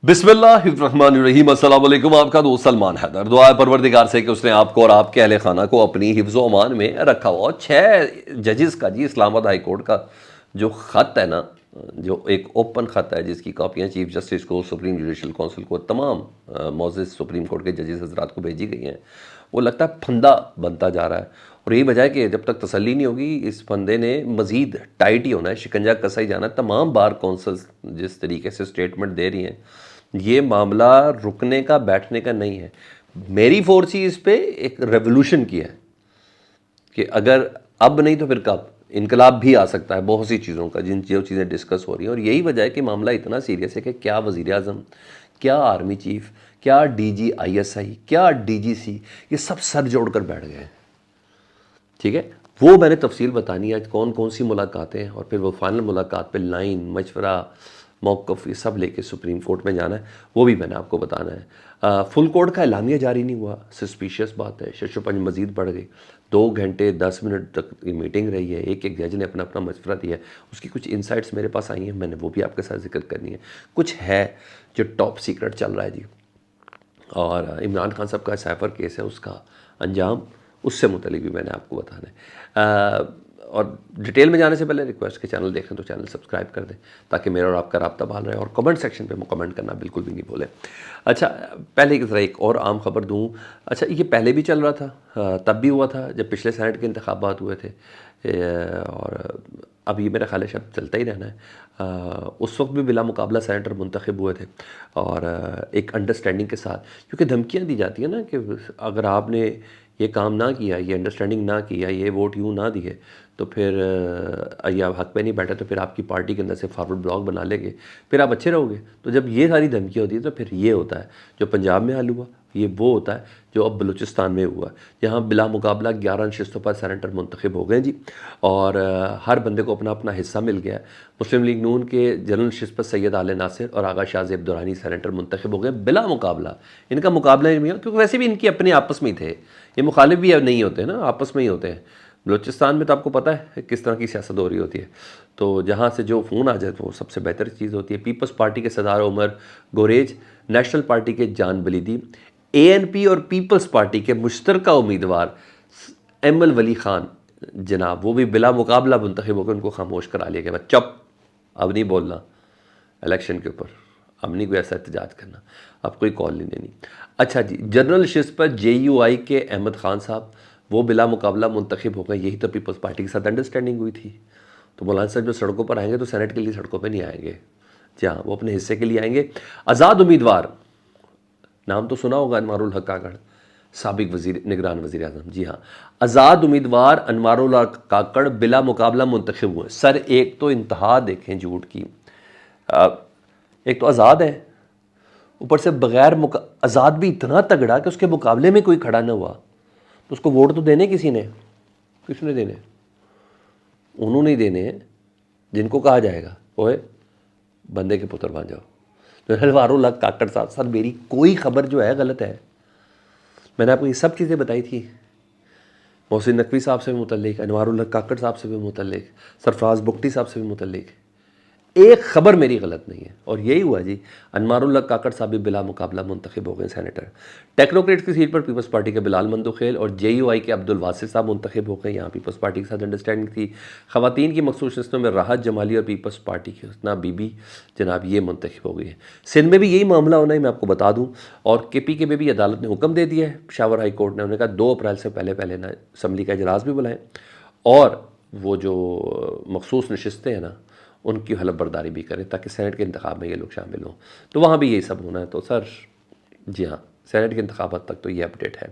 بسم اللہ الرحمن الرحیم۔ السلام علیکم، آپ کا دوست سلمان حیدر۔ دعا ہے پروردگار سے کہ اس نے آپ کو اور آپ کے اہل خانہ کو اپنی حفظ و امان میں رکھا ہوا۔ 6 ججز کا جی اسلام آباد ہائی کورٹ کا جو خط ہے نا، جو ایک اوپن خط ہے جس کی کاپیاں چیف جسٹس کو، سپریم جوڈیشل کونسل کو، تمام معزز سپریم کورٹ کے ججز حضرات کو بھیجی گئی ہیں، وہ لگتا ہے پھندا بنتا جا رہا ہے۔ اور یہی وجہ ہے کہ جب تک تسلی نہیں ہوگی اس پھندے نے مزید ٹائٹ ہی ہونا ہے، شکنجہ کسا ہی جانا ہے۔ تمام بار کونسلز جس طریقے سے اسٹیٹمنٹ دے رہی ہیں، یہ معاملہ رکنے کا بیٹھنے کا نہیں ہے۔ میری فورس ہی اس پہ ایک ریولوشن کی ہے کہ اگر اب نہیں تو پھر کب انقلاب بھی آ سکتا ہے بہت سی چیزوں کا، جو چیزیں ڈسکس ہو رہی ہیں۔ اور یہی وجہ ہے کہ معاملہ اتنا سیریس ہے کہ کیا وزیر اعظم، کیا آرمی چیف، کیا D G I S I, کیا ڈی جی سی، یہ سب سر جوڑ کر بیٹھ گئے ہیں۔ ٹھیک ہے، وہ میں نے تفصیل بتانی ہے، کون کون سی ملاقاتیں، اور پھر وہ فائنل ملاقات پہ لائن، مشورہ، موقف، یہ سب لے کے سپریم کورٹ میں جانا ہے، وہ بھی میں نے آپ کو بتانا ہے۔ فل کورٹ کا اعلامیہ جاری نہیں ہوا، سسپیشیس بات ہے۔ شش و پنج مزید بڑھ گئی، 2 گھنٹے 10 منٹ تک یہ میٹنگ رہی ہے، ایک جج نے اپنا اپنا مشورہ دیا ہے۔ اس کی کچھ انسائٹس میرے پاس آئی ہیں، میں نے وہ بھی آپ کے ساتھ ذکر کرنی ہے۔ کچھ ہے جو ٹاپ سیکرٹ چل رہا ہے جی، اور عمران خان صاحب کا سائفر کیس ہے، اس کا انجام، اس سے متعلق بھی میں نے آپ کو بتانا ہے۔ اور ڈیٹیل میں جانے سے پہلے ریکویسٹ کہ چینل دیکھیں تو چینل سبسکرائب کر دیں تاکہ میرا اور آپ کا رابطہ بحال رہے، اور کمنٹ سیکشن پہ کمنٹ کرنا بالکل بھی نہیں بھولیں۔ اچھا، پہلے کی طرح ایک اور عام خبر دوں۔ اچھا، یہ پہلے بھی چل رہا تھا، تب بھی ہوا تھا جب پچھلے سینٹ کے انتخابات ہوئے تھے، اور اب یہ میرا خیال ہے شاید چلتا ہی رہنا ہے۔ اس وقت بھی بلا مقابلہ سینیٹر منتخب ہوئے تھے، اور ایک انڈرسٹینڈنگ کے ساتھ، کیونکہ دھمکیاں دی جاتی ہیں نا کہ اگر آپ نے یہ کام نہ کیا، یہ انڈرسٹینڈنگ نہ کی، یا یہ ووٹ یوں نہ دیے تو پھر یا حق پہ نہیں بیٹھے تو پھر آپ کی پارٹی کے اندر سے فارورڈ بلاک بنا لیں گے، پھر آپ اچھے رہو گے۔ تو جب یہ ساری دھمکیاں ہوتی ہیں تو پھر یہ ہوتا ہے جو پنجاب میں حل ہوا، یہ وہ ہوتا ہے جو اب بلوچستان میں ہوا، جہاں بلا مقابلہ 11 نشستوں پر سینیٹر منتخب ہو گئے جی، اور ہر بندے کو اپنا اپنا حصہ مل گیا ہے۔ مسلم لیگ نون کے جنرل نشست پر سید آل ناصر اور آغا شاہ زیب درانی سینیٹر منتخب ہو گئے بلا مقابلہ۔ ان کا مقابلہ نہیں ہوا کیونکہ ویسے بھی ان کی اپنے آپس میں ہی تھے، یہ مخالف بھی نہیں ہوتے نا، آپس میں ہی ہوتے ہیں۔ بلوچستان میں تو آپ کو پتہ ہے کس طرح کی سیاست ہو رہی ہوتی ہے، تو جہاں سے جو فون آ جائے تو وہ سب سے بہتر چیز ہوتی ہے۔ پیپلز پارٹی کے صدر عمر گوریج، نیشنل پارٹی کے جان بلیدی، اے این پی اور پیپلز پارٹی کے مشترکہ امیدوار ایمل ولی خان جناب، وہ بھی بلا مقابلہ منتخب ہو کے ان کو خاموش کرا لیا گیا۔ چپ، اب نہیں بولنا الیکشن کے اوپر، اب نہیں کوئی ایسا احتجاج کرنا، اب کوئی کال نہیں دینی۔ اچھا جی، جنرل نشست پر جے یو آئی کے احمد خان صاحب، وہ بلا مقابلہ منتخب ہو گئے۔ یہی تو پیپلز پارٹی کے ساتھ انڈرسٹینڈنگ ہوئی تھی۔ تو مولانا صاحب جو سڑکوں پر آئیں گے تو سینٹ کے لیے سڑکوں پہ نہیں آئیں گے، جی ہاں، وہ اپنے حصے کے لیے آئیں گے۔ آزاد امیدوار، نام تو سنا ہوگا انوار الحق کاکڑ، سابق نگران وزیر اعظم، جی ہاں، آزاد امیدوار انوار الحق کاکڑ بلا مقابلہ منتخب ہوئے۔ سر ایک تو انتہا دیکھیں جھوٹ کی، ایک تو آزاد ہے، اوپر سے بغیر آزاد بھی اتنا تگڑا کہ اس کے مقابلے میں کوئی کھڑا نہ ہوا، تو اس کو ووٹ تو دینے کسی نے، کس نے دینے؟ انہوں نے دینے ہیں جن کو کہا جائے گا اوے بندے کے پتر بن جاؤ۔ تو انوار الحق کاکڑ صاحب، سر میری کوئی خبر جو ہے غلط ہے، میں نے آپ کو یہ سب چیزیں بتائی تھی، محسن نقوی صاحب سے بھی متعلق، انوار الحق کاکڑ صاحب سے بھی متعلق، سرفراز بگٹی صاحب سے بھی متعلق، ایک خبر میری غلط نہیں ہے۔ اور یہی ہوا جی، انوار الحق کاکڑ صاحب بھی بلا مقابلہ منتخب ہو گئے سینیٹر۔ ٹیکنوکریٹس کی سیٹ پر پیپلز پارٹی کے بلال مندوخیل اور جے یو آئی کے عبد الواسط صاحب منتخب ہو گئے، یہاں پیپلز پارٹی کے ساتھ انڈرسٹینڈنگ تھی۔ خواتین کی مخصوص نشستوں میں راحت جمالی اور پیپلز پارٹی کی حسنہ بی بی جناب، یہ منتخب ہو گئی ہے۔ سندھ میں بھی یہی معاملہ ہونا ہے، میں آپ کو بتا دوں، اور کے پی کے میں بھی عدالت نے حکم دے دیا ہے، پشاور ہائی کورٹ نے، انہوں نے کہا 2 اپریل سے پہلے نا اسمبلی کا اجلاس بھی بلائیں، اور وہ جو مخصوص نشستیں ہیں نا ان کی حلف برداری بھی کریں تاکہ سینٹ کے انتخاب میں یہ لوگ شامل ہوں۔ تو وہاں بھی یہی سب ہونا ہے۔ تو سر جی ہاں، سینٹ کے انتخابات تک تو یہ اپڈیٹ ہے۔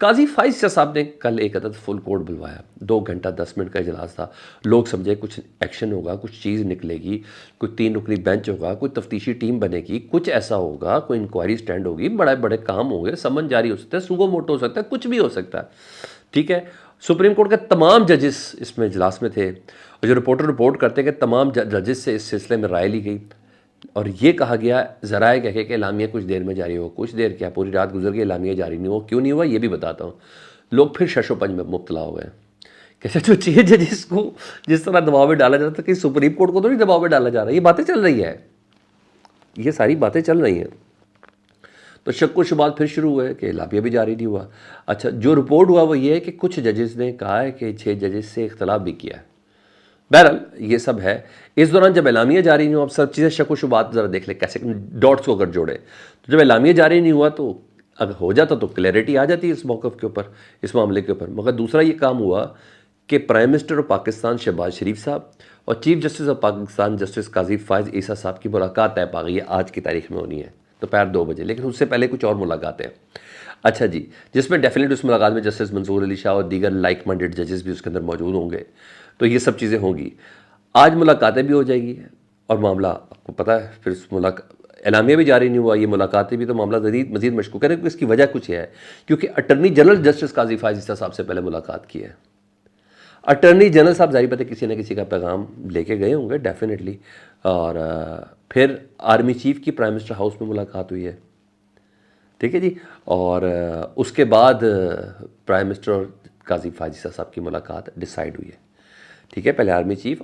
قاضی فائز شاہ صاحب نے کل ایک عدد فل کورٹ بلوایا، 2 گھنٹہ 10 منٹ کا اجلاس تھا۔ لوگ سمجھے کچھ ایکشن ہوگا، کچھ چیز نکلے گی، کوئی 3 رکنی بینچ ہوگا، کوئی تفتیشی ٹیم بنے گی، کچھ ایسا ہوگا، کوئی انکوائری سٹینڈ ہوگی، بڑے بڑے کام ہوں گے، سمن جاری ہو سکتا ہے، سوگو موٹو ہو سکتا ہے، کچھ بھی ہو سکتا ہے، ٹھیک ہے۔ سپریم کورٹ کے تمام ججز اس میں اجلاس میں تھے، اور جو رپورٹ کرتے ہیں کہ تمام ججز سے اس سلسلے میں رائے لی گئی، اور یہ کہا گیا ذرائع کہہ کے کہ اعلامیہ کچھ دیر میں جاری ہو۔ کچھ دیر کیا، پوری رات گزر گئی، اعلامیہ جاری نہیں ہوا۔ کیوں نہیں ہوا یہ بھی بتاتا ہوں۔ لوگ پھر شش و پنج میں مبتلا ہو گئے، کہتے جو چیز ججز کو جس طرح دباؤ میں ڈالا جاتا ہے کہ سپریم کورٹ کو تو نہیں دباؤ میں ڈالا جا رہا، یہ باتیں چل رہی ہے۔ یہ ساری باتیں چل رہی ہیں. تو شک و شبات پھر شروع ہوئے کہ اعلامیہ بھی جاری نہیں ہوا. اچھا جو رپورٹ ہوا وہ یہ ہے کہ کچھ ججز نے کہا ہے کہ 6 ججز سے اختلاف بھی کیا ہے. بہرحال یہ سب ہے. اس دوران جب اعلامیہ جاری نہیں ہوا، اب سب چیزیں شک و شبات ذرا دیکھ لیں کیسے ڈاٹس کو اگر جوڑے. تو جب اعلامیہ جاری نہیں ہوا تو اگر ہو جاتا تو کلیئرٹی آ جاتی اس موقف کے اوپر، اس معاملے کے اوپر. مگر دوسرا یہ کام ہوا کہ prime minister of Pakistan Shehbaz Sharif صاحب اور chief justice of Pakistan justice Qazi Faez عیسیٰ صاحب کی ملاقات طے پا گئی ہے، آج کی تاریخ میں ہونی ہے دوپہر 2 بجے. لیکن اس سے پہلے کچھ اور ملاقاتیں ہیں. اچھا جی، جس میں ڈیفینیٹ اس ملاقات میں جسٹس منصور علی شاہ اور دیگر لائک مائنڈڈ ججز بھی اس کے اندر موجود ہوں گے. تو یہ سب چیزیں ہوں گی. آج ملاقاتیں بھی ہو جائے گی اور معاملہ آپ کو پتہ ہے پھر اعلامیہ بھی جاری نہیں ہوا، یہ ملاقاتیں بھی، تو معاملہ مزید مشکوک ہے. اس کی وجہ کچھ یہ ہے کیونکہ attorney general justice Qazi Faez عیسیٰ صاحب سے پہلے ملاقات کی ہے. اٹرنی جنرل صاحب ظاہر بات ہے کسی نہ کسی کا پیغام لے کے گئے ہوں گے ڈیفینیٹلی. اور پھر آرمی چیف کی پرائم منسٹر ہاؤس میں ملاقات ہوئی ہے، ٹھیک ہے جی. اور اس کے بعد پرائم منسٹر اور قاضی فائز عیسیٰ صاحب کی ملاقات ڈیسائیڈ ہوئی ہے، ٹھیک ہے. پہلے آرمی چیف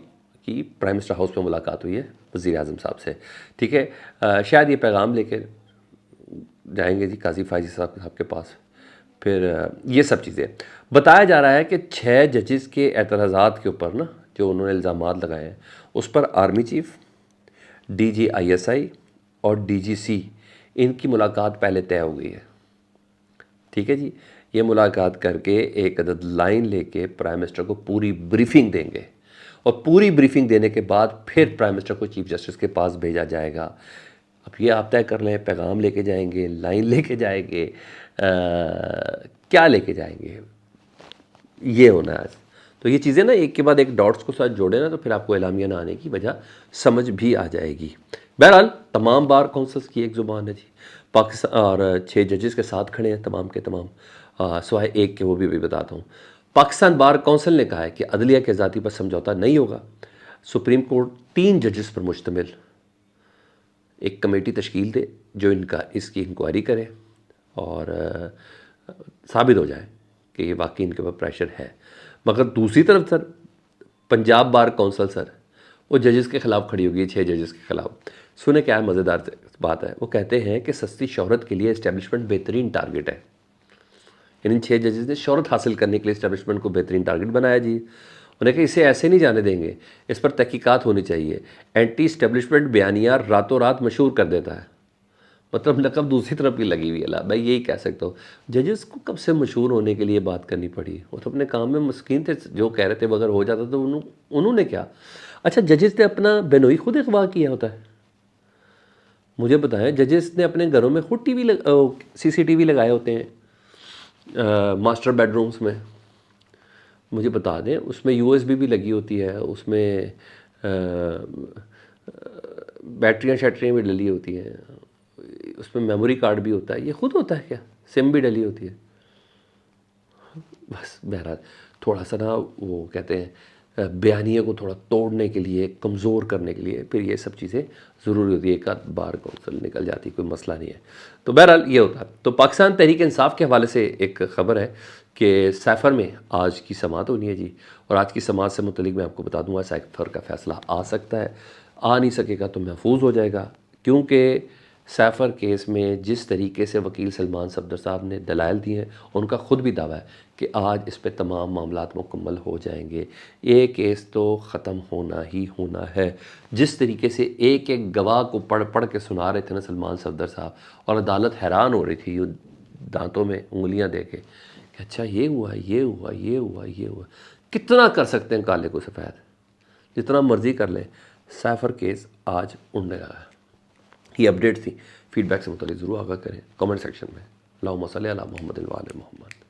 کی پرائم منسٹر ہاؤس میں ملاقات ہوئی ہے وزیر اعظم صاحب سے، ٹھیک ہے. شاید یہ پیغام لے کے جائیں گے جی قاضی فائز عیسیٰ صاحب کے پاس. پھر یہ سب چیزیں بتایا جا رہا ہے کہ 6 ججز کے اعتراضات کے اوپر نا جو انہوں نے الزامات لگائے ہیں اس پر army chief, D G I S I اور ڈی جی سی ان کی ملاقات پہلے طے ہو گئی ہے، ٹھیک ہے جی. یہ ملاقات کر کے ایک عدد لائن لے کے پرائم منسٹر کو پوری بریفنگ دیں گے اور پوری بریفنگ دینے کے بعد پھر پرائم منسٹر کو چیف جسٹس کے پاس بھیجا جائے گا. اب یہ آپ طے کر لیں، پیغام لے کے جائیں گے، لائن لے کے جائیں گے، کیا لے کے جائیں گے، یہ ہونا ہے. تو یہ چیزیں نا ایک کے بعد ایک ڈاٹس کو ساتھ جوڑے نا تو پھر آپ کو اعلامیہ نہ آنے کی وجہ سمجھ بھی آ جائے گی. بہرحال تمام بار کونسلز کی ایک زبان ہے جی. پاکستان اور 6 ججز کے ساتھ کھڑے ہیں تمام کے تمام، سوائے ایک کے وہ بھی بتاتا ہوں. پاکستان بار کونسل نے کہا ہے کہ عدلیہ کے ذاتی پر سمجھوتہ نہیں ہوگا. سپریم کورٹ 3 ججز پر مشتمل ایک کمیٹی تشکیل دے جو اس کی انکوائری کرے اور ثابت ہو جائے کہ یہ واقعی ان کے اوپر پریشر ہے. مگر دوسری طرف سر پنجاب بار کونسل سر وہ ججز کے خلاف کھڑی ہوگی، 6 ججز کے خلاف. سنیں کیا مزیدار بات ہے، وہ کہتے ہیں کہ سستی شہرت کے لیے اسٹیبلشمنٹ بہترین ٹارگٹ ہے. یعنی 6 ججز نے شہرت حاصل کرنے کے لیے اسٹیبلشمنٹ کو بہترین ٹارگٹ بنایا جی. انہیں کہ اسے ایسے نہیں جانے دیں گے، اس پر تحقیقات ہونی چاہیے. اینٹی اسٹیبلشمنٹ بیانیہ راتوں رات مشہور کر دیتا ہے. مطلب لقب دوسری طرف بھی لگی ہوئی ہے. میں یہی کہہ سکتا ہوں ججز کو کب سے مشہور ہونے کے لیے بات کرنی پڑی. وہ تو اپنے کام میں مسکین تھے، جو کہہ رہے تھے اگر ہو جاتا تو انہوں نے کیا. اچھا ججز نے اپنا بینوئی خود اغوا کیا ہوتا ہے؟ مجھے بتائیں، ججز نے اپنے گھروں میں خود سی سی ٹی وی لگائے ہوتے ہیں ماسٹر بیڈ رومز میں. مجھے بتا دیں اس میں یو ایس بی بھی لگی ہوتی ہے، اس میں بیٹریاں شیٹریاں بھی ڈلی ہوتی ہیں، اس میں میموری کارڈ بھی ہوتا ہے. یہ خود ہوتا ہے کیا؟ سم بھی ڈلی ہوتی ہے. بس بہرحال تھوڑا سا نا وہ کہتے ہیں بیانیے کو تھوڑا توڑنے کے لیے، کمزور کرنے کے لیے پھر یہ سب چیزیں ضروری ہوتی ہے. ایک آدھ بار کونسل نکل جاتی، کوئی مسئلہ نہیں ہے. تو بہرحال یہ ہوتا ہے. تو پاکستان تحریک انصاف کے حوالے سے ایک خبر ہے کہ سیفر میں آج کی سماعت ہونی ہے جی. اور آج کی سماعت سے متعلق میں آپ کو بتا دوں گا سیفر کا فیصلہ آ سکتا ہے، آ نہیں سکے گا تو محفوظ ہو جائے گا. کیونکہ سیفر کیس میں جس طریقے سے وکیل سلمان صفدر صاحب نے دلائل دی ہیں، ان کا خود بھی دعویٰ ہے کہ آج اس پہ تمام معاملات مکمل ہو جائیں گے. یہ کیس تو ختم ہونا ہی ہونا ہے. جس طریقے سے ایک ایک گواہ کو پڑھ کے سنا رہے تھے نا سلمان صفدر صاحب، اور عدالت حیران ہو رہی تھی دانتوں میں انگلیاں دے کے کہ اچھا یہ ہوا، یہ ہوا، یہ ہوا، یہ ہوا. کتنا کر سکتے ہیں کالے کو سفید، جتنا مرضی کر لیں. سیفر کیس آج اڑنے لگا ہے. یہ اپڈیٹ تھی. فیڈ بیک سے متعلق ضرور آگاہ کریں کامنٹ سیکشن میں. اللہم صلی علی محمد و آل محمد.